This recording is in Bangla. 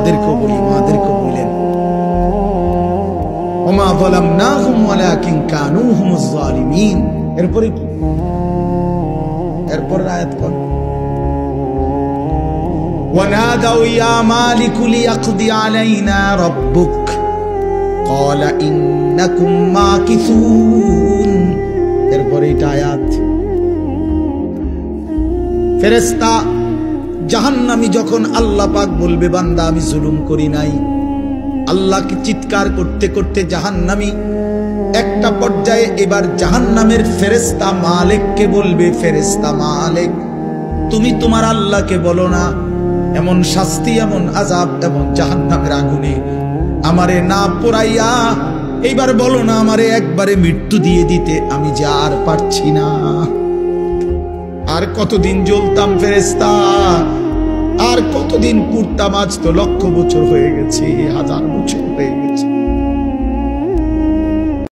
বাবাদেরকেও বলি, মাদেরকেও বললেন, ওমা যালামনাহুম ওয়ালাকিন কানু হুমুজ জালিমিন। এরপরে কি? এরপর আয়াত কোন? ওয়ানাদাউ ইয়া মালিকু লিয়াকদি আলাইনা রাব্বুক ক্বালা ইন্নাকুম মাকিসুন। এরপরে এটা আয়াত। ফেরেশতা জাহান্নামী যখন আল্লাহ পাক বলবে বান্দা আমি জুলুম করি নাই, আল্লাহকে চিৎকার করতে করতে জাহান্নামী একটা পর্যায়ে এবার জাহান্নামের ফেরেশতা মালিককে বলবে, ফেরেশতা মালিক তুমি তোমার আল্লাহকে বলো না এমন শাস্তি, এমন আযাব, এমন জাহান্নামের আগুনে আমারে না পোড়াইয়া এইবার বলো না আমারে একবারে মৃত্যু দিয়ে দিতে, আমি যে আর পারছি না। আর কতদিন জ্বলতাম ফেরেশতা, আর কতদিন পুড়তাম? আজ তো লক্ষ বছর হয়ে গেছে, হাজার বছর হয়ে